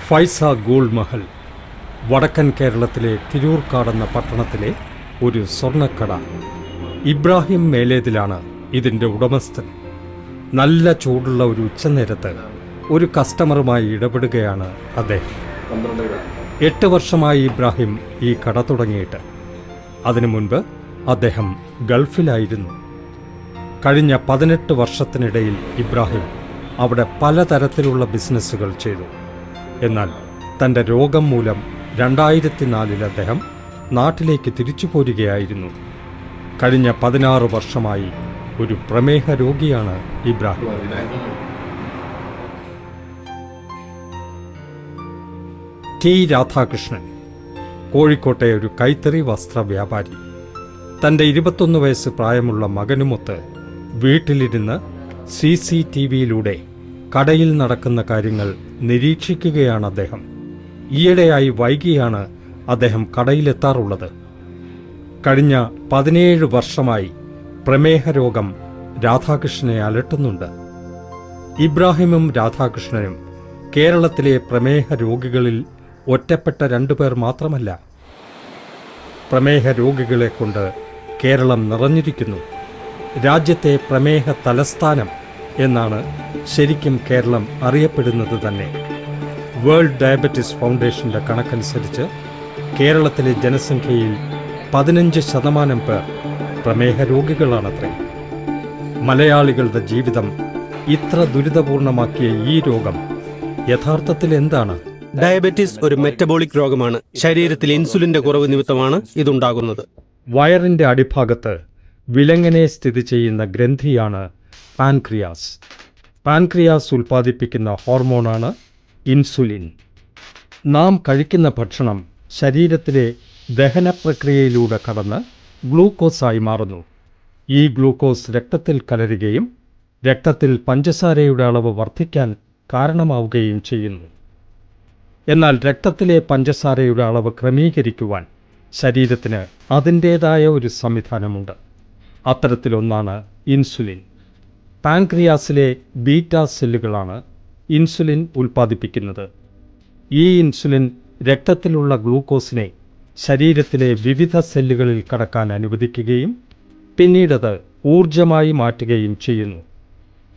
ഫൈസ gold Mahal വടക്കൻ കേരളത്തിലെ തിരൂർക്കാട് എന്ന പട്ടണത്തിലെ ഒരു സ്വർണ്ണക്കട. ഇബ്രാഹിം മേലേതിലാണ് ഇതിൻ്റെ ഉടമസ്ഥൻ. നല്ല ചൂടുള്ള ഒരു ഉച്ചനേരത്ത് ഒരു കസ്റ്റമറുമായി ഇടപെടുകയാണ് അദ്ദേഹം. 8 വർഷമായി ഇബ്രാഹിം ഈ കട തുടങ്ങിയിട്ട്. അതിനു മുൻപ് അദ്ദേഹം ഗൾഫിലായിരുന്നു. കഴിഞ്ഞ 18 വർഷത്തിനിടയിൽ ഇബ്രാഹിം അവിടെ പലതരത്തിലുള്ള ബിസിനസ്സുകൾ ചെയ്തു. എന്നാൽ തൻ്റെ രോഗം മൂലം 2004 അദ്ദേഹം നാട്ടിലേക്ക് തിരിച്ചു പോരുകയായിരുന്നു. കഴിഞ്ഞ 16 വർഷമായി ഒരു പ്രമേഹ രോഗിയാണ് ഇബ്രാഹിം. ടി രാധാകൃഷ്ണൻ കോഴിക്കോട്ടെ ഒരു കൈത്തറി വസ്ത്ര വ്യാപാരി. തൻ്റെ 21 വയസ്സ് പ്രായമുള്ള മകനുമൊത്ത് വീട്ടിലിരുന്ന് CCTVയിലൂടെ കടയിൽ നടക്കുന്ന കാര്യങ്ങൾ നിരീക്ഷിക്കുകയാണ് അദ്ദേഹം. ഈയിടെയായി വൈകിയാണ് അദ്ദേഹം കടയിലെത്താറുള്ളത്. കഴിഞ്ഞ 17 വർഷമായി പ്രമേഹ രോഗം രാധാകൃഷ്ണനെ അലട്ടുന്നുണ്ട്. ഇബ്രാഹിമും രാധാകൃഷ്ണനും കേരളത്തിലെ പ്രമേഹ രോഗികളിൽ ഒറ്റപ്പെട്ട 2 പേർ മാത്രമല്ല. പ്രമേഹ രോഗികളെ കൊണ്ട് കേരളം നിറഞ്ഞിരിക്കുന്നു. രാജ്യത്തെ പ്രമേഹ തലസ്ഥാനം എന്നാണ് ശരിക്കും കേരളം അറിയപ്പെടുന്നത് തന്നെ. വേൾഡ് ഡയബറ്റിസ് ഫൗണ്ടേഷന്റെ കണക്കനുസരിച്ച് കേരളത്തിലെ ജനസംഖ്യയിൽ 15% പേർ പ്രമേഹ രോഗികളാണത്രേ. മലയാളികളുടെ ജീവിതം ഇത്ര ദുരിതപൂർണമാക്കിയ ഈ രോഗം യഥാർത്ഥത്തിൽ എന്താണ്? ഡയബറ്റിസ് ഒരു മെറ്റബോളിക് രോഗമാണ്. ശരീരത്തിൽ ഇൻസുലിന്റെ കുറവ് നിമിത്തമാണ് ഇതുണ്ടാകുന്നത്. വയറിന്റെ അടിഭാഗത്ത് വിലങ്ങനെ സ്ഥിതി ചെയ്യുന്ന ഗ്രന്ഥിയാണ് പാൻക്രിയാസ്. പാൻക്രിയാസ് ഉൽപ്പാദിപ്പിക്കുന്ന ഹോർമോണാണ് ഇൻസുലിൻ. നാം കഴിക്കുന്ന ഭക്ഷണം ശരീരത്തിലെ ദഹനപ്രക്രിയയിലൂടെ കടന്ന് ഗ്ലൂക്കോസായി മാറുന്നു. ഈ ഗ്ലൂക്കോസ് രക്തത്തിൽ കലരുകയും രക്തത്തിൽ പഞ്ചസാരയുടെ അളവ് വർദ്ധിക്കാൻ കാരണമാവുകയും ചെയ്യുന്നു. എന്നാൽ രക്തത്തിലെ പഞ്ചസാരയുടെ അളവ് ക്രമീകരിക്കുവാൻ ശരീരത്തിന് അതിൻ്റേതായ ഒരു സംവിധാനമുണ്ട്. അത്തരത്തിലൊന്നാണ് ഇൻസുലിൻ. പാൻക്രിയാസിലെ ബീറ്റാ സെല്ലുകളാണ് ഇൻസുലിൻ ഉൽപ്പാദിപ്പിക്കുന്നത്. ഈ ഇൻസുലിൻ രക്തത്തിലുള്ള ഗ്ലൂക്കോസിനെ ശരീരത്തിലെ വിവിധ സെല്ലുകളിൽ കടക്കാൻ അനുവദിക്കുകയും പിന്നീടത് ഊർജമായി മാറ്റുകയും ചെയ്യുന്നു.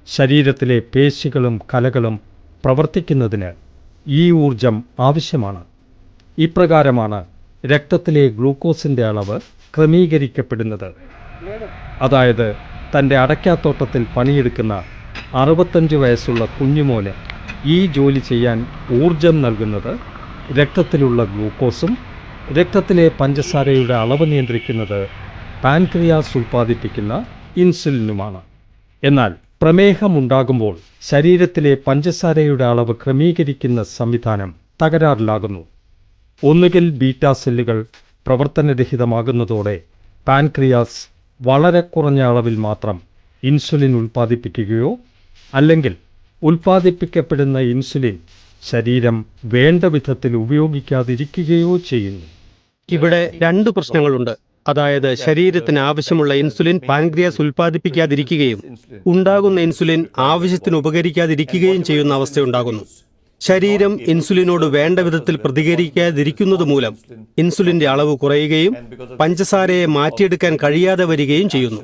ശരീരത്തിലെ പേശികളും കലകളും പ്രവർത്തിക്കുന്നതിന് ഈ ഊർജം ആവശ്യമാണ്. ഇപ്രകാരമാണ് രക്തത്തിലെ ഗ്ലൂക്കോസിൻ്റെ അളവ് ക്രമീകരിക്കപ്പെടുന്നത്. അതായത് തൻ്റെ അടയ്ക്കാത്തോട്ടത്തിൽ പണിയെടുക്കുന്ന 65 വയസ്സുള്ള കുഞ്ഞുമോന് ഈ ജോലി ചെയ്യാൻ ഊർജം നൽകുന്നത് രക്തത്തിലുള്ള ഗ്ലൂക്കോസും രക്തത്തിലെ പഞ്ചസാരയുടെ അളവ് നിയന്ത്രിക്കുന്നത് പാൻക്രിയാസ് ഉൽപ്പാദിപ്പിക്കുന്ന ഇൻസുലിനുമാണ്. എന്നാൽ പ്രമേഹമുണ്ടാകുമ്പോൾ ശരീരത്തിലെ പഞ്ചസാരയുടെ അളവ് ക്രമീകരിക്കുന്ന സംവിധാനം തകരാറിലാകുന്നു. ഒന്നുകിൽ ബീറ്റാ സെല്ലുകൾ പ്രവർത്തനരഹിതമാകുന്നതോടെ പാൻക്രിയാസ് വളരെ കുറഞ്ഞ അളവിൽ മാത്രം ഇൻസുലിൻ ഉൽപ്പാദിപ്പിക്കുകയോ അല്ലെങ്കിൽ ഉൽപ്പാദിപ്പിക്കപ്പെടുന്ന ഇൻസുലിൻ ശരീരം വേണ്ട വിധത്തിൽ ഉപയോഗിക്കാതിരിക്കുകയോ ചെയ്യുന്നു. ഇവിടെ 2 പ്രശ്നങ്ങളുണ്ട്. അതായത് ശരീരത്തിന് ആവശ്യമുള്ള ഇൻസുലിൻ പാൻക്രിയാസ് ഉൽപ്പാദിപ്പിക്കാതിരിക്കുകയും ഉണ്ടാകുന്ന ഇൻസുലിൻ ആവശ്യത്തിന് ഉപകരിക്കാതിരിക്കുകയും ചെയ്യുന്ന അവസ്ഥയുണ്ടാകുന്നു. ശരീരം ഇൻസുലിനോട് വേണ്ട വിധത്തിൽ പ്രതികരിക്കാതിരിക്കുന്നത് മൂലം ഇൻസുലിന്റെ അളവ് കുറയുകയും പഞ്ചസാരയെ മാറ്റിയെടുക്കാൻ കഴിയാതെ വരികയും ചെയ്യുന്നു.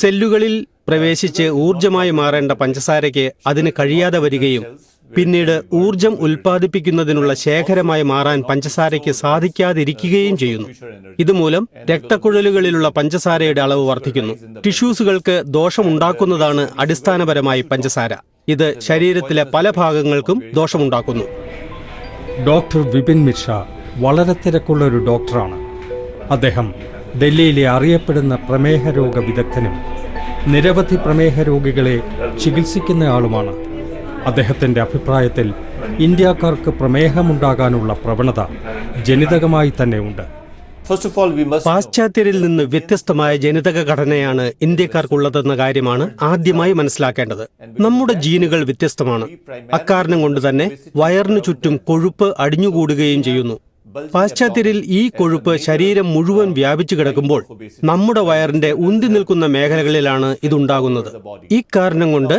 സെല്ലുകളിൽ പ്രവേശിച്ച് ഊർജമായി മാറേണ്ട പഞ്ചസാരയ്ക്ക് അതിന് കഴിയാതെ വരികയും പിന്നീട് ഊർജം ഉൽപ്പാദിപ്പിക്കുന്നതിനുള്ള ശേഖരമായി മാറാൻ പഞ്ചസാരയ്ക്ക് സാധിക്കാതിരിക്കുകയും ചെയ്യുന്നു. ഇതുമൂലം രക്തക്കുഴലുകളിലുള്ള പഞ്ചസാരയുടെ അളവ് വർദ്ധിക്കുന്നു. ടിഷ്യൂസുകൾക്ക് ദോഷമുണ്ടാക്കുന്നതാണ് അടിസ്ഥാനപരമായി പഞ്ചസാര. ഇത് ശരീരത്തിലെ പല ഭാഗങ്ങൾക്കും ദോഷമുണ്ടാക്കുന്നു. ഡോക്ടർ വിപിൻ മിശ്ര വളരെ തിരക്കുള്ള ഒരു ഡോക്ടറാണ്. അദ്ദേഹം ഡൽഹിയിലെ അറിയപ്പെടുന്ന പ്രമേഹ രോഗ വിദഗ്ധനും നിരവധി പ്രമേഹ രോഗികളെ ചികിത്സിക്കുന്നയാളുമാണ്. അദ്ദേഹത്തിൻ്റെ അഭിപ്രായത്തിൽ ഇന്ത്യക്കാർക്ക് പ്രമേഹമുണ്ടാകാനുള്ള പ്രവണത ജനിതകമായി തന്നെ ഉണ്ട്. പാശ്ചാത്യരിൽ നിന്ന് വ്യത്യസ്തമായ ജനിതക ഘടനയാണ് ഇന്ത്യക്കാർക്കുള്ളതെന്ന കാര്യമാണ് ആദ്യമായി മനസ്സിലാക്കേണ്ടത്. നമ്മുടെ ജീനുകൾ വ്യത്യസ്തമാണ്. അക്കാരണം കൊണ്ട് തന്നെ വയറിനു ചുറ്റും കൊഴുപ്പ് അടിഞ്ഞുകൂടുകയും ചെയ്യുന്നു. പാശ്ചാത്യരിൽ ഈ കൊഴുപ്പ് ശരീരം മുഴുവൻ വ്യാപിച്ചു കിടക്കുമ്പോൾ നമ്മുടെ വയറിന്റെ ഉന്തി നിൽക്കുന്ന മേഖലകളിലാണ് ഇതുണ്ടാകുന്നത്. ഈ കാരണം കൊണ്ട്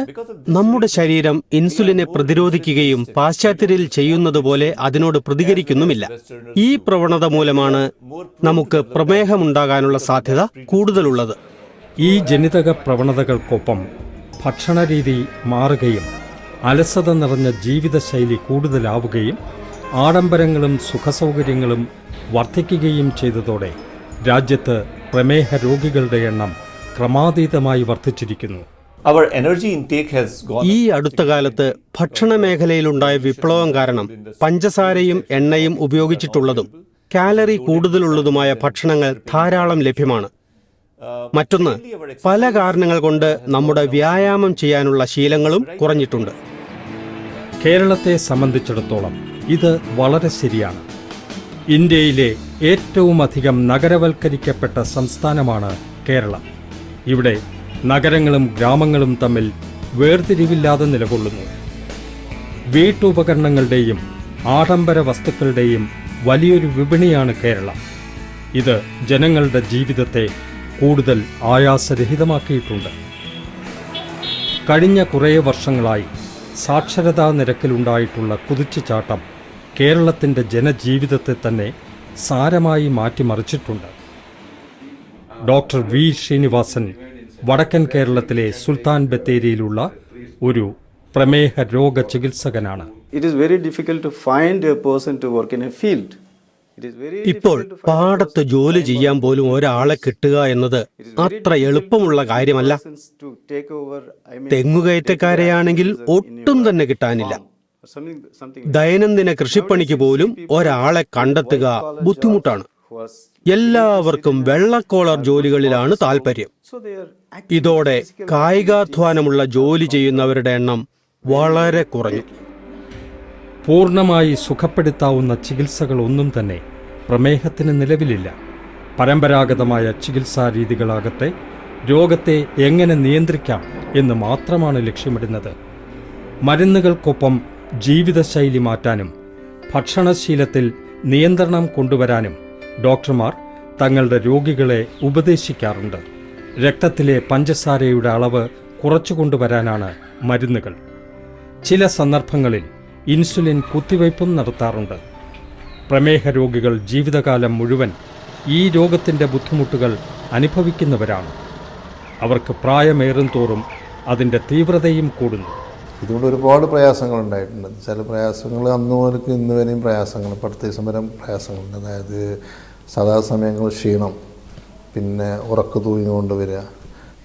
നമ്മുടെ ശരീരം ഇൻസുലിനെ പ്രതിരോധിക്കുകയും പാശ്ചാത്യരിൽ ചെയ്യുന്നത് പോലെ അതിനോട് പ്രതികരിക്കുന്നുമില്ല. ഈ പ്രവണത മൂലമാണ് നമുക്ക് പ്രമേഹമുണ്ടാകാനുള്ള സാധ്യത കൂടുതലുള്ളത്. ഈ ജനിതക പ്രവണതകൾക്കൊപ്പം ഭക്ഷണരീതി മാറുകയും അലസത നിറഞ്ഞ ജീവിതശൈലി കൂടുതലാവുകയും ആഡംബരങ്ങളും സുഖസൗകര്യങ്ങളും വർദ്ധിക്കുകയും ചെയ്തതോടെ രാജ്യത്ത് പ്രമേഹ രോഗികളുടെ എണ്ണം ക്രമാതീതമായി വർദ്ധിച്ചിരിക്കുന്നു. ഈ അടുത്ത കാലത്ത് ഭക്ഷണ മേഖലയിലുണ്ടായ വിപ്ലവം കാരണം പഞ്ചസാരയും എണ്ണയും ഉപയോഗിച്ചിട്ടുള്ളതും കാലറി കൂടുതലുള്ളതുമായ ഭക്ഷണങ്ങൾ ധാരാളം ലഭ്യമാണ്. മറ്റൊന്ന്, പല കാരണങ്ങൾ കൊണ്ട് നമ്മുടെ വ്യായാമം ചെയ്യാനുള്ള ശീലങ്ങളും കുറഞ്ഞിട്ടുണ്ട്. കേരളത്തെ സംബന്ധിച്ചിടത്തോളം ഇത് വളരെ ശരിയാണ്. ഇന്ത്യയിലെ ഏറ്റവും അധികം നഗരവൽക്കരിക്കപ്പെട്ട സംസ്ഥാനമാണ് കേരളം. ഇവിടെ നഗരങ്ങളും ഗ്രാമങ്ങളും തമ്മിൽ വേർതിരിവില്ലാതെ നിലകൊള്ളുന്നു. വീട്ടുപകരണങ്ങളുടെയും ആഡംബര വസ്തുക്കളുടെയും വലിയൊരു വിപണിയാണ് കേരളം. ഇത് ജനങ്ങളുടെ ജീവിതത്തെ കൂടുതൽ ആയാസരഹിതമാക്കിയിട്ടുണ്ട്. കഴിഞ്ഞ കുറേ വർഷങ്ങളായി സാക്ഷരതാ നിരക്കിലുണ്ടായിട്ടുള്ള കുതിച്ചുചാട്ടം കേരളത്തിൻ്റെ ജനജീവിതത്തെ തന്നെ സാരമായി മാറ്റിമറിച്ചിട്ടുണ്ട്. ഡോക്ടർ വി ശ്രീനിവാസൻ വടക്കൻ കേരളത്തിലെ സുൽത്താൻ ബത്തേരിയിലുള്ള ഒരു പ്രമേഹ രോഗ ചികിത്സകനാണ്. ഇപ്പോൾ പാടത്ത് ജോലി ചെയ്യാൻ പോലും ഒരാളെ കിട്ടുക എന്നത് അത്ര എളുപ്പമുള്ള കാര്യമല്ല. തെങ്ങുകയറ്റക്കാരെയാണെങ്കിൽ ഒട്ടും തന്നെ കിട്ടാനില്ല. ദൈനംദിന കൃഷിപ്പണിക്ക് പോലും ഒരാളെ കണ്ടെത്തുക ബുദ്ധിമുട്ടാണ്. എല്ലാവർക്കും വെള്ളക്കോളർ ജോലികളിലാണ് താല്പര്യം. ഇതോടെ കായികാധ്വാനമുള്ള ജോലി ചെയ്യുന്നവരുടെ എണ്ണം വളരെ കുറഞ്ഞു. പൂർണ്ണമായി സുഖപ്പെടുത്താവുന്ന ചികിത്സകളൊന്നും തന്നെ പ്രമേഹത്തിന് നിലവിലില്ല. പരമ്പരാഗതമായ ചികിത്സാ രീതികളാകട്ടെ രോഗത്തെ എങ്ങനെ നിയന്ത്രിക്കാം എന്ന് മാത്രമാണ് ലക്ഷ്യമിടുന്നത്. മരുന്നുകൾക്കൊപ്പം ജീവിതശൈലി മാറ്റാനും ഭക്ഷണശീലത്തിൽ നിയന്ത്രണം കൊണ്ടുവരാനും ഡോക്ടർമാർ തങ്ങളുടെ രോഗികളെ ഉപദേശിക്കാറുണ്ട്. രക്തത്തിലെ പഞ്ചസാരയുടെ അളവ് കുറച്ചുകൊണ്ടുവരാനാണ് മരുന്നുകൾ. ചില സന്ദർഭങ്ങളിൽ ഇൻസുലിൻ കുത്തിവയ്പും നടത്താറുണ്ട്. പ്രമേഹ രോഗികൾ ജീവിതകാലം മുഴുവൻ ഈ രോഗത്തിൻ്റെ ബുദ്ധിമുട്ടുകൾ അനുഭവിക്കുന്നവരാണ്. അവർക്ക് പ്രായമേറും തോറും അതിൻ്റെ തീവ്രതയും കൂടുന്നു. ഇതുകൊണ്ട് ഒരുപാട് പ്രയാസങ്ങൾ ഉണ്ടായിട്ടുണ്ട്. ചില പ്രയാസങ്ങൾ അന്ന് മുതൽക്ക് ഇന്ന് വരെയും പ്രയാസങ്ങൾ, പടുത്ത ദിവസം വരെ പ്രയാസങ്ങളുണ്ട്. അതായത് സദാസമയങ്ങൾ ക്ഷീണം, പിന്നെ ഉറക്ക തൂങ്ങിക്കൊണ്ട് വരിക,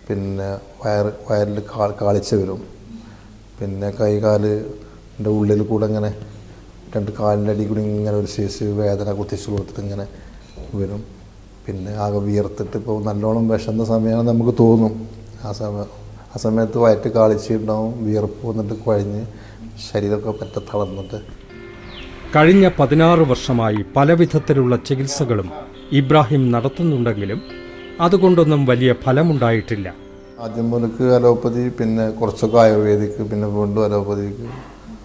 പിന്നെ വയറിൽ കാളിച്ച വരും, പിന്നെ കൈകാലിൻ്റെ ഉള്ളിൽ കൂടെ ഇങ്ങനെ രണ്ട് കാലിൻ്റെ അടി കൂടി ഇങ്ങനെ ഒരു സൈസ് വേദന കുത്തിച്ചു കൊടുത്തിട്ട് ഇങ്ങനെ വരും. പിന്നെ ആകെ വിയർത്തിട്ട് ഇപ്പോൾ നല്ലോണം വിശന്ന സമയമാണ് നമുക്ക് തോന്നും. ആ സമയത്ത് വയറ്റ് കാളിച്ചിട്ടുണ്ടാവും, വിയർപ്പ് വന്നിട്ട് കുഴഞ്ഞ് ശരീരമൊക്കെ പറ്റ തളർന്നിട്ട്. കഴിഞ്ഞ 16 വർഷമായി പല വിധത്തിലുള്ള ചികിത്സകളും ഇബ്രാഹിം നടത്തുന്നുണ്ടെങ്കിലും അതുകൊണ്ടൊന്നും വലിയ ഫലമുണ്ടായിട്ടില്ല. ആദ്യം മുതൽക്ക് അലോപ്പതി, പിന്നെ കുറച്ചൊക്കെ ആയുർവേദിക്ക്, പിന്നെ വീണ്ടും അലോപ്പതിക്ക്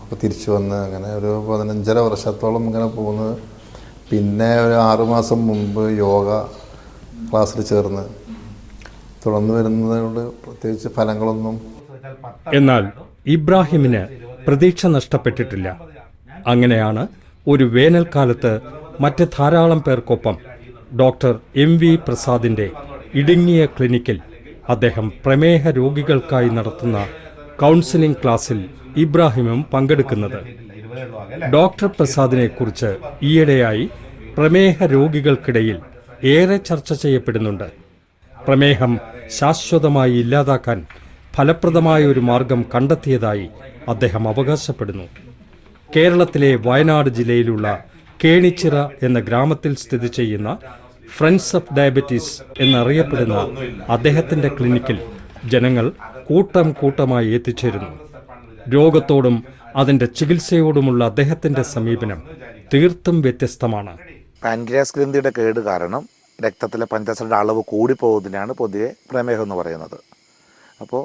ഒക്കെ തിരിച്ചു വന്ന് അങ്ങനെ ഒരു 15.5 വർഷത്തോളം ഇങ്ങനെ പോകുന്നത്. പിന്നെ ഒരു 6 മാസം മുമ്പ് യോഗ ക്ലാസ്സിൽ ചേർന്ന് തുടർന്ന് വരുന്നതുകൊണ്ട് പ്രത്യേകിച്ച് ഫലങ്ങളൊന്നും. എന്നാൽ ഇബ്രാഹിമിന് പ്രതീക്ഷ നഷ്ടപ്പെട്ടിട്ടില്ല. അങ്ങനെയാണ് ഒരു വേനൽക്കാലത്ത് മറ്റ് ധാരാളം പേർക്കൊപ്പം ഡോക്ടർ MV പ്രസാദിൻ്റെ ഇടുങ്ങിയ ക്ലിനിക്കിൽ അദ്ദേഹം പ്രമേഹ രോഗികൾക്കായി നടത്തുന്ന കൗൺസിലിംഗ് ക്ലാസ്സിൽ ഇബ്രാഹിമും പങ്കെടുക്കുന്നത്. ഡോക്ടർ പ്രസാദിനെക്കുറിച്ച് ഈയിടെയായി പ്രമേഹ രോഗികൾക്കിടയിൽ ഏറെ ചർച്ച ചെയ്യപ്പെടുന്നുണ്ട്. പ്രമേഹം ശാശ്വതമായി ഇല്ലാതാക്കാൻ ഫലപ്രദമായ ഒരു മാർഗം കണ്ടെത്തിയതായി അദ്ദേഹം അവകാശപ്പെടുന്നു. കേരളത്തിലെ വയനാട് ജില്ലയിലുള്ള കേണിച്ചിറ എന്ന ഗ്രാമത്തിൽ സ്ഥിതി ചെയ്യുന്ന ഫ്രണ്ട്സ് ഓഫ് ഡയബറ്റീസ് എന്നറിയപ്പെടുന്ന അദ്ദേഹത്തിൻ്റെ ക്ലിനിക്കിൽ ജനങ്ങൾ കൂട്ടം കൂട്ടമായി എത്തിച്ചേരുന്നു. രോഗത്തോടും അതിൻ്റെ ചികിത്സയോടുമുള്ള അദ്ദേഹത്തിൻ്റെ സമീപനം തീർത്തും വ്യത്യസ്തമാണ്. പാൻക്രിയാസ് ഗ്രന്ഥിയുടെ കേട് കാരണം രക്തത്തിലെ പഞ്ചസാരയുടെ അളവ് കൂടിപ്പോകുന്നതിനാണ് പൊതുവെ പ്രമേഹം എന്ന് പറയുന്നത്. അപ്പോൾ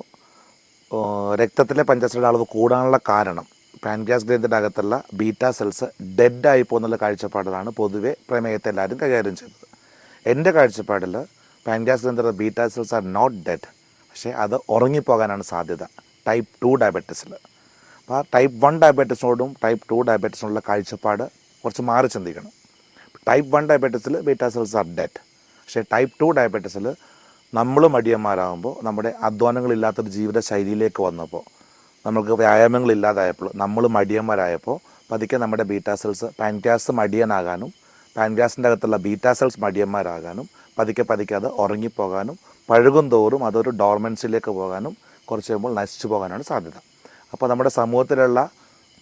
രക്തത്തിലെ പഞ്ചസാരയുടെ അളവ് കൂടാനുള്ള കാരണം പാൻക്രിയാസ് ഗ്രന്ഥിയുടെ അകത്തുള്ള ബീറ്റാ സെൽസ് ഡെഡായി പോകുന്നുള്ള കാഴ്ചപ്പാടിലാണ് പൊതുവെ പ്രമേഹത്തെ എല്ലാവരും കൈകാര്യം ചെയ്യുന്നത്. എൻ്റെ കാഴ്ചപ്പാടിൽ പാൻക്രിയാസ് ഗ്രന്ഥിയുടെ beta cells are not dead, പക്ഷേ അത് ഉറങ്ങിപ്പോകാനാണ് സാധ്യത ടൈപ്പ് 2 ഡയബറ്റീസിൽ. അപ്പോൾ ആ ടൈപ്പ് 1 ഡയബറ്റീസിനോടും ടൈപ്പ് 2 ഡയബറ്റീസിനുള്ള കാഴ്ചപ്പാട് കുറച്ച് മാറി ചിന്തിക്കണം. ടൈപ്പ് 1 ഡയബറ്റീസിൽ ബീറ്റാ സെൽസ് ആർ ഡെഡ്, പക്ഷേ ടൈപ്പ് 2 ഡയബറ്റീസിൽ നമ്മൾ മടിയന്മാരാകുമ്പോൾ, നമ്മുടെ അധ്വാനങ്ങളില്ലാത്തൊരു ജീവിത ശൈലിയിലേക്ക് വന്നപ്പോൾ, നമുക്ക് വ്യായാമങ്ങളില്ലാതായപ്പോൾ, നമ്മൾ മടിയന്മാരായപ്പോൾ പതുക്കെ നമ്മുടെ ബീറ്റാ സെൽസ് പാൻക്രിയാസ് മടിയനാകാനും പാൻക്രിയാസിൻ്റെ അകത്തുള്ള ബീറ്റാ സെൽസ് മടിയന്മാരാകാനും പതുക്കെ പതുക്കെ അത് ഉറങ്ങിപ്പോകാനും പഴുകും തോറും അതൊരു ഡോർമൻസിലേക്ക് പോകാനും കുറച്ച് കഴിയുമ്പോൾ നശിച്ചു പോകാനാണ് സാധ്യത. അപ്പോൾ നമ്മുടെ സമൂഹത്തിലുള്ള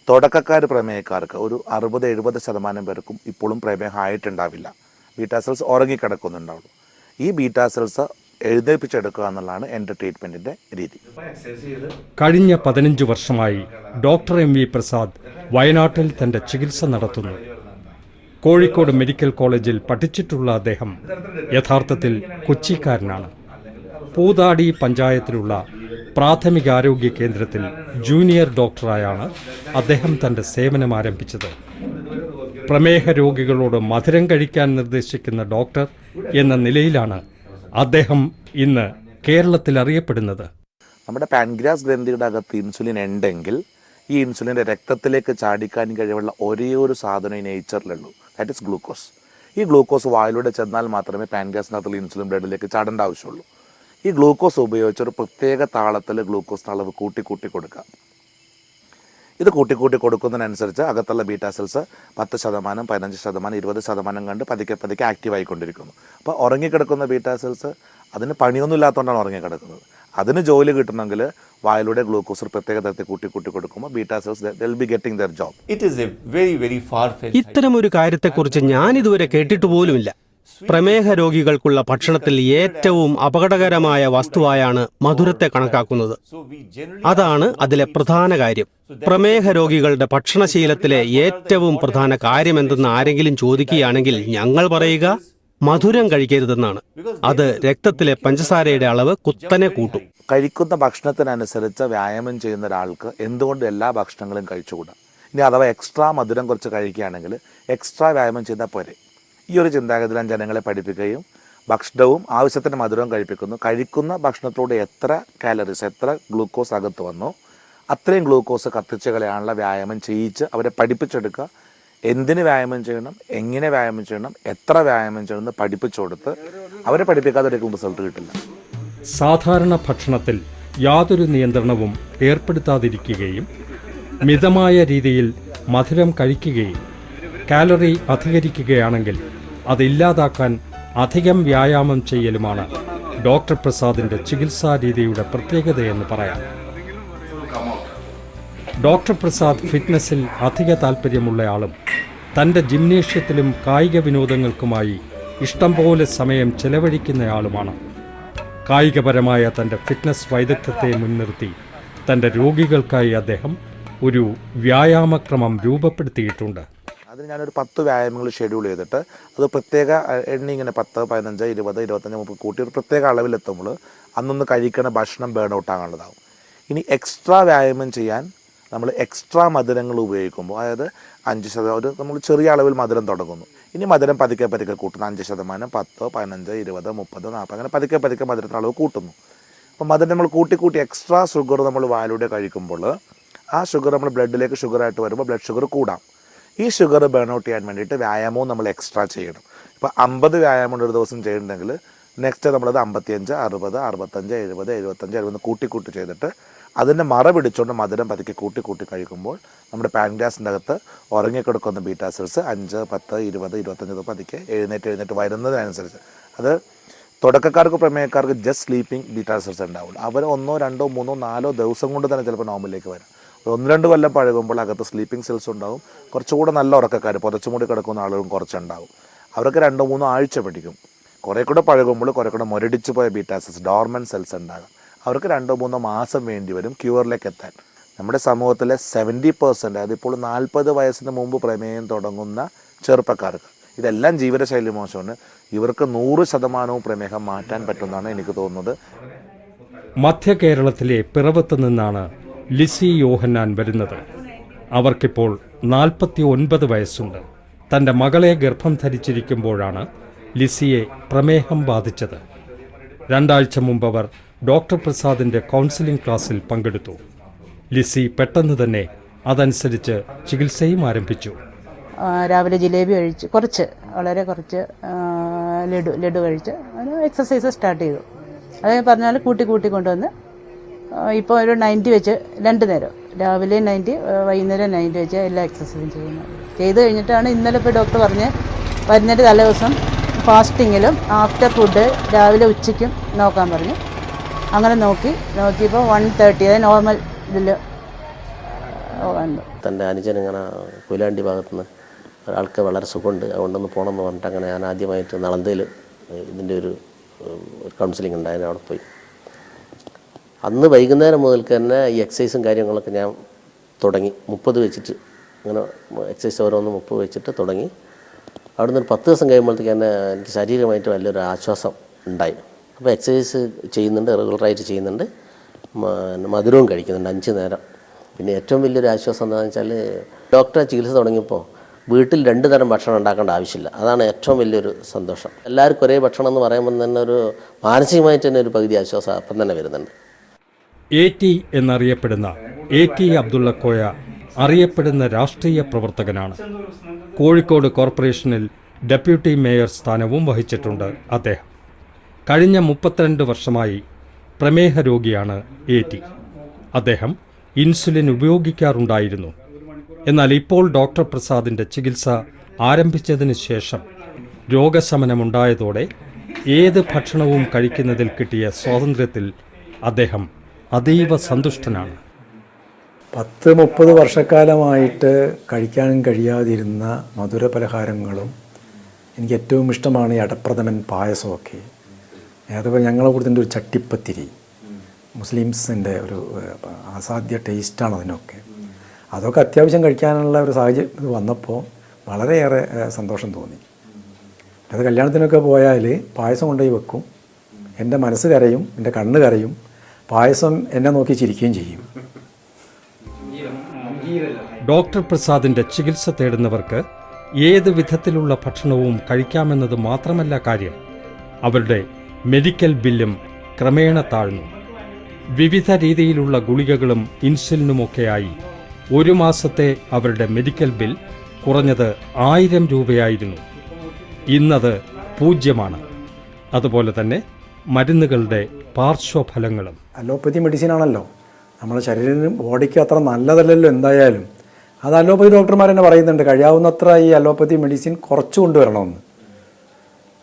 തുടക്കക്കാർ പ്രമേഹക്കാർക്ക് ഒരു 60-70% പേർക്കും ഇപ്പോഴും പ്രമേഹം ആയിട്ടുണ്ടാവില്ല. Beta cells ഉറങ്ങിക്കിടക്കുന്നുണ്ടാവുള്ളൂ. ഈ ബീറ്റാ സെൽസ് എഴുന്നേൽപ്പിച്ചെടുക്കുക എന്നുള്ളതാണ് എൻ്റെ ട്രീറ്റ്മെൻറ്റിൻ്റെ രീതി. കഴിഞ്ഞ 15 വർഷമായി ഡോക്ടർ എം വി പ്രസാദ് വയനാട്ടിൽ തന്റെ ചികിത്സ നടത്തുന്നു. കോഴിക്കോട് മെഡിക്കൽ കോളേജിൽ പഠിച്ചിട്ടുള്ള അദ്ദേഹം യഥാർത്ഥത്തിൽ കൊച്ചിക്കാരനാണ്. പൂതാടി പഞ്ചായത്തിലുള്ള പ്രാഥമികാരോഗ്യ കേന്ദ്രത്തിൽ ജൂനിയർ ഡോക്ടറായാണ് അദ്ദേഹം തന്റെ സേവനം ആരംഭിച്ചത്. പ്രമേഹ രോഗികളോട് മധുരം കഴിക്കാൻ നിർദ്ദേശിക്കുന്ന ഡോക്ടർ എന്ന നിലയിലാണ് അദ്ദേഹം ഇന്ന് കേരളത്തിൽ അറിയപ്പെടുന്നത്. നമ്മുടെ പാൻക്രിയാസ് ഗ്രന്ഥിയുടെ അകത്ത് ഇൻസുലിൻ ഉണ്ടെങ്കിൽ ഈ ഇൻസുലിൻ്റെ രക്തത്തിലേക്ക് ചാടിക്കാൻ കഴിവുള്ള ഒരേ ഒരു സാധനം ഈ നേച്ചറിലുള്ളൂ, ദാറ്റ് ഇസ് ഗ്ലൂക്കോസ്. ഈ ഗ്ലൂക്കോസ് വായിലൂടെ ചെന്നാൽ മാത്രമേ പാൻക്രിയാസിനകത്തുള്ള ഇൻസുലിൻ ബ്ലഡിലേക്ക് ചാടേണ്ട ആവശ്യമുള്ളൂ. ഈ ഗ്ലൂക്കോസ് ഉപയോഗിച്ച് ഒരു പ്രത്യേക താളത്തിൽ ഗ്ലൂക്കോസിൻ്റെ അളവ് കൂട്ടി കൊടുക്കുക. ഇത് കൂട്ടി കൊടുക്കുന്നതിനനുസരിച്ച് അകത്തുള്ള ബീറ്റാ സെൽസ് 10%, 15%, 20% കണ്ട് പതുക്കെ ആക്റ്റീവ് ആയിക്കൊണ്ടിരിക്കുന്നു. അപ്പോൾ ഉറങ്ങിക്കിടക്കുന്ന ബീറ്റാ സെൽസ് അതിന് പണിയൊന്നും ഇല്ലാത്തതുകൊണ്ടാണ് ഉറങ്ങിക്കിടക്കുന്നത്. അതിന് ജോലി കിട്ടണമെങ്കിൽ വായിലൂടെ ഗ്ലൂക്കോസ് ഒരു പ്രത്യേക തരത്തിൽ കൂട്ടി കൊടുക്കുമ്പോൾ beta cells will be getting there job. ഇത്തരമൊരു കാര്യത്തെക്കുറിച്ച് ഞാൻ ഇതുവരെ കേട്ടിട്ട് പോലുമില്ല. പ്രമേഹ രോഗികൾക്കുള്ള ഭക്ഷണത്തിൽ ഏറ്റവും അപകടകരമായ വസ്തുവായാണ് മധുരത്തെ കണക്കാക്കുന്നത്. അതാണ് അതിലെ പ്രധാന കാര്യം. പ്രമേഹ രോഗികളുടെ ഭക്ഷണശീലത്തിലെ ഏറ്റവും പ്രധാന കാര്യമെന്തെന്ന് ആരെങ്കിലും ചോദിക്കുകയാണെങ്കിൽ ഞങ്ങൾ പറയുക മധുരം കഴിക്കരുതെന്നാണ്. അത് രക്തത്തിലെ പഞ്ചസാരയുടെ അളവ് കുത്തനെ കൂട്ടും. കഴിക്കുന്ന ഭക്ഷണത്തിനനുസരിച്ച് വ്യായാമം ചെയ്യുന്ന ഒരാൾക്ക് എന്തുകൊണ്ട് എല്ലാ ഭക്ഷണങ്ങളും കഴിച്ചുകൂടാ? ഇനി അഥവാ എക്സ്ട്രാ മധുരം കുറച്ച് കഴിക്കുകയാണെങ്കിൽ എക്സ്ട്രാ വ്യായാമം ചെയ്താൽ പോരെ. ഈ ഒരു ചിന്താഗതിയിലാണ് ജനങ്ങളെ പഠിപ്പിക്കുകയും ഭക്ഷണവും ആവശ്യത്തിന് മധുരവും കഴിപ്പിക്കുന്നു. കഴിക്കുന്ന ഭക്ഷണത്തിലൂടെ എത്ര കാലറീസ്, എത്ര ഗ്ലൂക്കോസ് അകത്ത് വന്നോ അത്രയും ഗ്ലൂക്കോസ് കത്തിച്ച് കളയാനുള്ള വ്യായാമം ചെയ്യിച്ച് അവരെ പഠിപ്പിച്ചെടുക്കുക. എന്തിന് വ്യായാമം ചെയ്യണം, എങ്ങനെ വ്യായാമം ചെയ്യണം, എത്ര വ്യായാമം ചെയ്യണം എന്ന് പഠിപ്പിച്ചു കൊടുത്ത് അവരെ പഠിപ്പിക്കാതെ ഒരിക്കലും റിസൾട്ട് കിട്ടില്ല. സാധാരണ ഭക്ഷണത്തിൽ യാതൊരു നിയന്ത്രണവും ഏർപ്പെടുത്താതിരിക്കുകയും മിതമായ രീതിയിൽ മധുരം കഴിക്കുകയും കാലറി അധികരിക്കുകയാണെങ്കിൽ അതില്ലാതാക്കാൻ അധികം വ്യായാമം ചെയ്യലുമാണ് ഡോക്ടർ പ്രസാദിന്റെ ചികിത്സാ രീതിയുടെ പ്രത്യേകതയെന്ന് പറയാം. ഡോക്ടർ പ്രസാദ് ഫിറ്റ്നസിൽ അധിക താല്പര്യമുള്ളയാളും തൻ്റെ ജിംനേഷ്യത്തിലും കായിക വിനോദങ്ങൾക്കുമായി ഇഷ്ടംപോലെ സമയം ചെലവഴിക്കുന്നയാളുമാണ്. കായികപരമായ തൻ്റെ ഫിറ്റ്നസ് വൈദഗ്ധ്യത്തെ മുൻനിർത്തി തൻ്റെ രോഗികൾക്കായി അദ്ദേഹം ഒരു വ്യായാമക്രമം രൂപപ്പെടുത്തിയിട്ടുണ്ട്. അതിന് ഞാനൊരു 10 വ്യായാമങ്ങൾ ഷെഡ്യൂൾ ചെയ്തിട്ട് അത് പ്രത്യേക എണ്ണി ഇങ്ങനെ 10, 15, 20, 25, 30 കൂട്ടി ഒരു പ്രത്യേക അളവിലെത്തുമ്പോൾ അന്നൊന്ന് കഴിക്കണ ഭക്ഷണം ബേൺ ഔട്ട് ആകാനുള്ളതാവും. ഇനി എക്സ്ട്രാ വ്യായാമം ചെയ്യാൻ നമ്മൾ എക്സ്ട്രാ മധുരങ്ങൾ ഉപയോഗിക്കുമ്പോൾ, അതായത് 5% ഒരു നമ്മൾ ചെറിയ അളവിൽ മധുരം തുടങ്ങുന്നു. ഇനി മധുരം പതുക്കെ കൂട്ടുന്നു. 5%, 10, 15, 20, 30, 40 അങ്ങനെ പതുക്കെ മധുരത്തിൻ്റെ അളവ് കൂട്ടുന്നു. അപ്പോൾ മധുരം നമ്മൾ കൂട്ടി എക്സ്ട്രാ ഷുഗർ നമ്മൾ വായിലൂടെ കഴിക്കുമ്പോൾ ആ ഷുഗർ നമ്മൾ ബ്ലഡിലേക്ക് ഷുഗറായിട്ട് വരുമ്പോൾ ബ്ലഡ് ഷുഗർ കൂടാം. ഈ ഷുഗർ ബേൺ ഔട്ട് ചെയ്യാൻ വേണ്ടിയിട്ട് വ്യായാമവും നമ്മൾ എക്സ്ട്രാ ചെയ്യണം. ഇപ്പോൾ 50 വ്യായാമം ഒരു ദിവസം ചെയ്യുന്നുണ്ടെങ്കിൽ നെക്സ്റ്റ് നമ്മളത് 55, 60, 65, 70, 75 കൂട്ടി ചെയ്തിട്ട് അതിൻ്റെ മറ പിടിച്ചുകൊണ്ട് മധുരം പതുക്കെ കൂട്ടി കഴിക്കുമ്പോൾ നമ്മുടെ പാൻക്രിയാസിൻ്റെ അകത്ത് ഉറങ്ങിക്കിടക്കുന്ന ബീറ്റാ സെൽസ് 5, 10, 20, 25 പതുക്കെ എഴുന്നേറ്റ് വരുന്നതിനനുസരിച്ച്, അത് തുടക്കക്കാർക്ക് പ്രമേഹക്കാർക്ക് ജസ്റ്റ് സ്ലീപ്പിംഗ് ബീറ്റാ സെൽസ് ഉണ്ടാവുള്ളൂ. അവർ 1, 2, 3, 4 ദിവസം കൊണ്ട് തന്നെ ചിലപ്പോൾ നോർമലിലേക്ക് വരാം. 1-2 കൊല്ലം പഴകുമ്പോൾ അകത്ത് സ്ലീപ്പിംഗ് സെൽസ് ഉണ്ടാവും. കുറച്ചുകൂടെ നല്ല ഉറക്കക്കാർ, പുതച്ചുമൂടി കിടക്കുന്ന ആളുകളും കുറച്ചുണ്ടാവും. അവർക്ക് 2-3 ആഴ്ച പിടിക്കും. കുറേ കൂടെ പഴകുമ്പോൾ കുറേ കൂടെ മുരടിച്ചു പോയ ബീറ്റാ സെൽസ്, ഡോർമൻ സെൽസ് ഉണ്ടാകാം. അവർക്ക് 2-3 മാസം വേണ്ടി വരും ക്യൂറിലേക്ക് എത്താൻ. നമ്മുടെ സമൂഹത്തിലെ 70%, അതിപ്പോൾ 40 വയസ്സിന് മുമ്പ് പ്രമേയം തുടങ്ങുന്ന ചെറുപ്പക്കാർക്ക്, ഇതെല്ലാം ജീവിതശൈലി മോശമാണ്. ഇവർക്ക് 100% പ്രമേഹം മാറ്റാൻ പറ്റുമെന്നാണ് എനിക്ക് തോന്നുന്നത്. മധ്യ കേരളത്തിലെ പിറവത്ത് നിന്നാണ് ലിസി യോഹന്നാൻ വരുന്നത്. അവർക്കിപ്പോൾ 49 വയസ്സുണ്ട്. തൻ്റെ മകളെ ഗർഭം ധരിച്ചിരിക്കുമ്പോഴാണ് ലിസിയെ പ്രമേഹം ബാധിച്ചത്. 2 ആഴ്ച മുമ്പ് അവർ ഡോക്ടർ പ്രസാദിൻ്റെ കൗൺസിലിംഗ് ക്ലാസ്സിൽ പങ്കെടുത്തു. ലിസി പെട്ടെന്ന് തന്നെ അതനുസരിച്ച് ചികിത്സയും ആരംഭിച്ചു. രാവിലെ ജിലേബി കഴിച്ച് വളരെ കുറച്ച് ലഡു കഴിച്ച് എക്സസൈസ് സ്റ്റാർട്ട് ചെയ്തു. അത് പറഞ്ഞാൽ കൂട്ടി കൊണ്ടുവന്ന് ഇപ്പോൾ ഒരു 90 വെച്ച് 2 നേരം, രാവിലെ 90 വൈകുന്നേരം 90 വെച്ച് എല്ലാ എക്സസൈസും ചെയ്ത് കഴിഞ്ഞിട്ടാണ് ഇന്നലെ ഇപ്പോൾ ഡോക്ടർ പറഞ്ഞ് വരുന്നതിൻ്റെ തലേദിവസം ഫാസ്റ്റിങ്ങിലും ആഫ്റ്റർ ഫുഡ് രാവിലെ ഉച്ചയ്ക്കും നോക്കാൻ പറഞ്ഞു. അങ്ങനെ നോക്കിയപ്പോൾ 130, അതായത് നോർമൽ ഇതിൽ വന്നു. തൻ്റെ അനുജനിങ്ങനെ കൊയിലാണ്ടി ഭാഗത്തുനിന്ന് ഒരാൾക്ക് വളരെ സുഖമുണ്ട്, അതുകൊണ്ടൊന്ന് പോകണമെന്ന് പറഞ്ഞിട്ട് അങ്ങനെ ഞാൻ ആദ്യമായിട്ട് നളന്തയിൽ ഇതിൻ്റെ ഒരു കൗൺസിലിംഗ് ഉണ്ടായിരുന്നു. അവിടെ പോയി അന്ന് വൈകുന്നേരം മുതൽക്ക് തന്നെ ഈ എക്സസൈസും കാര്യങ്ങളൊക്കെ ഞാൻ തുടങ്ങി. 30 വെച്ചിട്ട് അങ്ങനെ എക്സസൈസ് ഓരോന്ന് 30 വെച്ചിട്ട് തുടങ്ങി. അവിടെ നിന്ന് 10 ദിവസം കഴിയുമ്പോഴത്തേക്ക് തന്നെ എനിക്ക് ശാരീരികമായിട്ട് വലിയൊരു ആശ്വാസം ഉണ്ടായി. അപ്പോൾ എക്സസൈസ് ചെയ്യുന്നുണ്ട്, റെഗുലറായിട്ട് ചെയ്യുന്നുണ്ട്, മധുരവും കഴിക്കുന്നുണ്ട് 5 നേരം. പിന്നെ ഏറ്റവും വലിയൊരു ആശ്വാസം എന്താണെന്ന് വെച്ചാൽ ഡോക്ടറെ ചികിത്സ തുടങ്ങിയപ്പോൾ വീട്ടിൽ 2 തരം ഭക്ഷണം ഉണ്ടാക്കേണ്ട ആവശ്യമില്ല. അതാണ് ഏറ്റവും വലിയൊരു സന്തോഷം. എല്ലാവർക്കും ഒരേ ഭക്ഷണം എന്ന് പറയുമ്പോൾ തന്നെ ഒരു മാനസികമായിട്ട് തന്നെ ഒരു പകുതി ആശ്വാസം അപ്പം തന്നെ വരുന്നുണ്ട്. AT എന്നറിയപ്പെടുന്ന AT അബ്ദുള്ളക്കോയ അറിയപ്പെടുന്ന രാഷ്ട്രീയ പ്രവർത്തകനാണ്. കോഴിക്കോട് കോർപ്പറേഷനിൽ ഡെപ്യൂട്ടി മേയർ സ്ഥാനവും വഹിച്ചിട്ടുണ്ട് അദ്ദേഹം. കഴിഞ്ഞ 32 വർഷമായി പ്രമേഹ രോഗിയാണ് AT. അദ്ദേഹം ഇൻസുലിൻ ഉപയോഗിക്കാറുണ്ടായിരുന്നു. എന്നാൽ ഇപ്പോൾ ഡോക്ടർ പ്രസാദിൻ്റെ ചികിത്സ ആരംഭിച്ചതിന് ശേഷം രോഗശമനമുണ്ടായതോടെ ഏത് ഭക്ഷണവും കഴിക്കുന്നതിൽ കിട്ടിയ സ്വാതന്ത്ര്യത്തിൽ അദ്ദേഹം അതീവ സന്തുഷ്ടനാണ്. 30 വർഷക്കാലമായിട്ട് കഴിക്കാനും കഴിയാതിരുന്ന മധുര പലഹാരങ്ങളും എനിക്ക് ഏറ്റവും ഇഷ്ടമാണ്. ഈ അടപ്രഥമൻ, പായസമൊക്കെ. അതുപോലെ ഞങ്ങളെ കൂടുതൽ ഒരു ചട്ടിപ്പത്തിരി, മുസ്ലിംസിൻ്റെ ഒരു അസാധ്യ ടേസ്റ്റാണ് അതിനൊക്കെ. അതൊക്കെ അത്യാവശ്യം കഴിക്കാനുള്ള ഒരു സാഹചര്യം വന്നപ്പോൾ വളരെയേറെ സന്തോഷം തോന്നി. അത് കല്യാണത്തിനൊക്കെ പോയാൽ പായസം കൊണ്ടുപോയി വെക്കും. എൻ്റെ മനസ്സ് കരയും, എൻ്റെ കണ്ണ് കരയും, പായസം എന്നെ നോക്കി ചിരിക്കുകയും ചെയ്യും. ഡോക്ടർ പ്രസാദിൻ്റെ ചികിത്സ തേടുന്നവർക്ക് ഏത് വിധത്തിലുള്ള ഭക്ഷണവും കഴിക്കാമെന്നത് മാത്രമല്ല കാര്യം, അവരുടെ മെഡിക്കൽ ബില്ലും ക്രമേണ താഴ്ന്നു. വിവിധ രീതിയിലുള്ള ഗുളികകളും ഇൻസുലിനുമൊക്കെയായി 1 മാസത്തെ അവരുടെ മെഡിക്കൽ ബിൽ കുറഞ്ഞത് 1000 രൂപയായിരുന്നു. ഇന്നത് 0. അതുപോലെ തന്നെ മരുന്നുകളുടെ പാർശ്വഫലങ്ങളും. അലോപ്പതി മെഡിസിനാണല്ലോ, നമ്മുടെ ശരീരത്തിനും ബോഡിക്ക് അത്ര നല്ലതല്ലല്ലോ എന്തായാലും. അത് അലോപ്പതി ഡോക്ടർമാർ തന്നെ പറയുന്നുണ്ട്, കഴിയാവുന്നത്ര ഈ അലോപ്പതി മെഡിസിൻ കുറച്ച് കൊണ്ടുവരണമെന്ന്.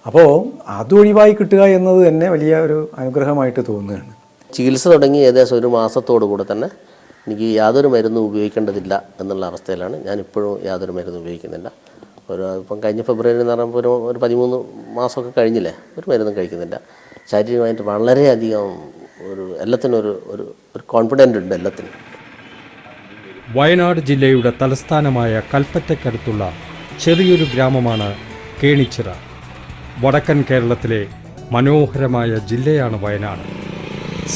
അപ്പോൾ അത് ഒഴിവായി കിട്ടുക എന്നത് തന്നെ വലിയ ഒരു അനുഗ്രഹമായിട്ട് തോന്നുകയാണ്. ചികിത്സ തുടങ്ങി ഏകദേശം 1 മാസത്തോടു കൂടെ തന്നെ എനിക്ക് യാതൊരു മരുന്നും ഉപയോഗിക്കേണ്ടതില്ല എന്നുള്ള അവസ്ഥയിലാണ്. ഞാനിപ്പോഴും യാതൊരു മരുന്നും ഉപയോഗിക്കുന്നില്ല. ഇപ്പം കഴിഞ്ഞ ഫെബ്രുവരി എന്ന് പറയുമ്പോൾ ഒരു 13 മാസമൊക്കെ കഴിഞ്ഞില്ലേ, ഒരു മരുന്നും കഴിക്കുന്നില്ല. ശാരീരികമായിട്ട് വളരെയധികം എല്ലാത്തിനും ഒരു കോൺഫിഡൻ്റ് ഉണ്ട് എല്ലാത്തിനും. വയനാട് ജില്ലയുടെ തലസ്ഥാനമായ കൽപ്പറ്റയ്ക്കടുത്തുള്ള ചെറിയൊരു ഗ്രാമമാണ് കേണിച്ചിറ. വടക്കൻ കേരളത്തിലെ മനോഹരമായ ജില്ലയാണ് വയനാട്.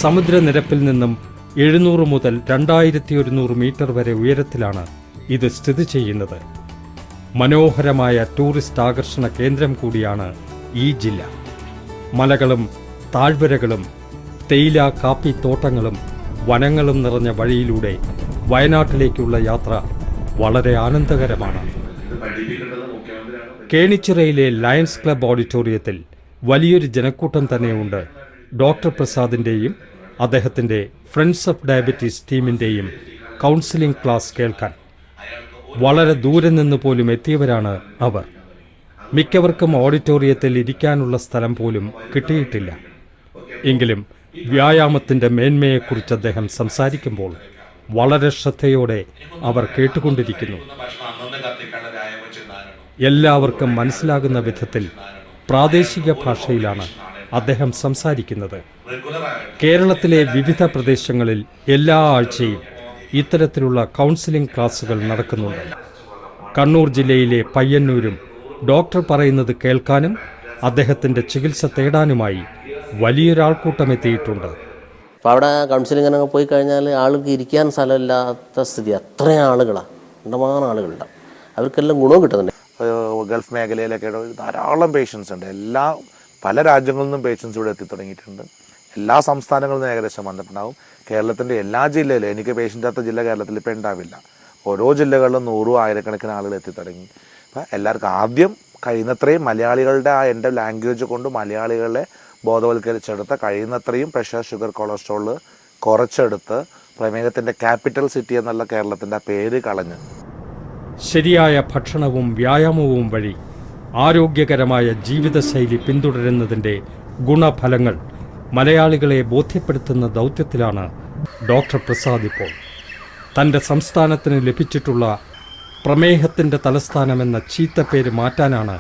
സമുദ്രനിരപ്പിൽ നിന്നും 700 മുതൽ 2100 മീറ്റർ വരെ ഉയരത്തിലാണ് ഇത് സ്ഥിതി ചെയ്യുന്നത്. മനോഹരമായ ടൂറിസ്റ്റ് ആകർഷണ കേന്ദ്രം കൂടിയാണ് ഈ ജില്ല. മലകളും താഴ്വരകളും തേയില കാപ്പി തോട്ടങ്ങളും വനങ്ങളും നിറഞ്ഞ വഴിയിലൂടെ വയനാട്ടിലേക്കുള്ള യാത്ര വളരെ ആനന്ദകരമാണ്. കേണിച്ചിറയിലെ ലയൺസ് ക്ലബ് ഓഡിറ്റോറിയത്തിൽ വലിയൊരു ജനക്കൂട്ടം തന്നെയുണ്ട് ഡോക്ടർ പ്രസാദിൻ്റെയും അദ്ദേഹത്തിൻ്റെ ഫ്രണ്ട്സ് ഓഫ് ഡയബറ്റീസ് ടീമിൻ്റെയും കൗൺസിലിംഗ് ക്ലാസ് കേൾക്കാൻ. വളരെ ദൂരെ നിന്ന് പോലും എത്തിയവരാണ് അവർ. മിക്കവർക്കും ഓഡിറ്റോറിയത്തിൽ ഇരിക്കാനുള്ള സ്ഥലം പോലും കിട്ടിയിട്ടില്ല. എങ്കിലും വ്യായാമത്തിൻ്റെ മേന്മയെക്കുറിച്ച് അദ്ദേഹം സംസാരിക്കുമ്പോൾ വളരെ ശ്രദ്ധയോടെ അവർ കേട്ടുകൊണ്ടിരിക്കുന്നു. എല്ലാവർക്കും മനസ്സിലാകുന്ന വിധത്തിൽ പ്രാദേശിക ഭാഷയിലാണ് അദ്ദേഹം സംസാരിക്കുന്നത്. കേരളത്തിലെ വിവിധ പ്രദേശങ്ങളിൽ എല്ലാ ആഴ്ചയും ഇത്തരത്തിലുള്ള കൗൺസിലിംഗ് ക്ലാസുകൾ നടക്കുന്നുണ്ട്. കണ്ണൂർ ജില്ലയിലെ പയ്യന്നൂരും ഡോക്ടർ പറയുന്നത് കേൾക്കാനും അദ്ദേഹത്തിൻ്റെ ചികിത്സ തേടാനുമായി വലിയൊരാൾക്കൂട്ടം എത്തിയിട്ടുണ്ട്. അപ്പോൾ അവിടെ കൗൺസിലിങ്ങിനൊക്കെ പോയി കഴിഞ്ഞാൽ ആൾക്ക് ഇരിക്കാൻ സ്ഥലമില്ലാത്ത സ്ഥിതി, അത്രയും ആളുകളാണ്. കണ്ടമാനം ആളുകളുണ്ടാവും. അവർക്കെല്ലാം ഗുണവും കിട്ടുന്നുണ്ട്. ഗൾഫ് മേഖലയിലൊക്കെ ധാരാളം പേഷ്യൻസ് ഉണ്ട്. പല രാജ്യങ്ങളിൽ നിന്നും പേഷ്യൻസ് ഇവിടെ എത്തി തുടങ്ങിയിട്ടുണ്ട്. എല്ലാ സംസ്ഥാനങ്ങളിൽ നിന്നും ഏകദേശം വന്നിട്ടുണ്ടാവും. കേരളത്തിൻ്റെ എല്ലാ ജില്ലയിലും, എനിക്ക് പേഷ്യൻ്റാത്ത ജില്ല കേരളത്തിൽ ഇപ്പോൾ ഉണ്ടാവില്ല. ഓരോ ജില്ലകളിലും 100 ആയിരക്കണക്കിന് ആളുകൾ എത്തി തുടങ്ങി. അപ്പോൾ എല്ലാവർക്കും ആദ്യം കഴിയുന്നത്രയും മലയാളികളുടെ എൻ്റെ ലാംഗ്വേജ് കൊണ്ട് മലയാളികളെ ബോധവൽക്കരിച്ചെടുത്ത് കഴിയുന്നത്രയും പ്രഷർ, ഷുഗർ, കൊളസ്ട്രോൾ കുറച്ചെടുത്ത് പ്രമേഹത്തിൻ്റെ ക്യാപിറ്റൽ സിറ്റി എന്നുള്ള കേരളത്തിൻ്റെ പേര് കളഞ്ഞ് ശരിയായ ഭക്ഷണവും വ്യായാമവും വഴി ആരോഗ്യകരമായ ജീവിതശൈലി പിന്തുടരുന്നതിൻ്റെ ഗുണഫലങ്ങൾ മലയാളികളെ ബോധ്യപ്പെടുത്തുന്ന ദൗത്യത്തിലാണ് ഡോക്ടർ പ്രസാദ് ഇപ്പോൾ. തൻ്റെ സംസ്ഥാനത്തിന് ലഭിച്ചിട്ടുള്ള പ്രമേഹത്തിൻ്റെ തലസ്ഥാനമെന്ന ചീത്തപ്പേര് മാറ്റാനാണ്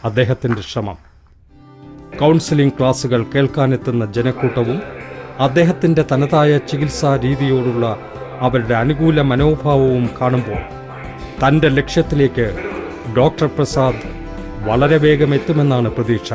അദ്ദേഹത്തിൻ്റെ ശ്രമം. കൗൺസിലിംഗ് ക്ലാസുകൾ കേൾക്കാനെത്തുന്ന ജനക്കൂട്ടവും അദ്ദേഹത്തിൻ്റെ തനതായ ചികിത്സാ രീതിയോടുള്ള അവരുടെ അനുകൂല മനോഭാവവും കാണുമ്പോൾ തൻ്റെ ലക്ഷ്യത്തിലേക്ക് ഡോക്ടർ പ്രസാദ് വളരെ വേഗം എത്തുമെന്നാണ് പ്രതീക്ഷ.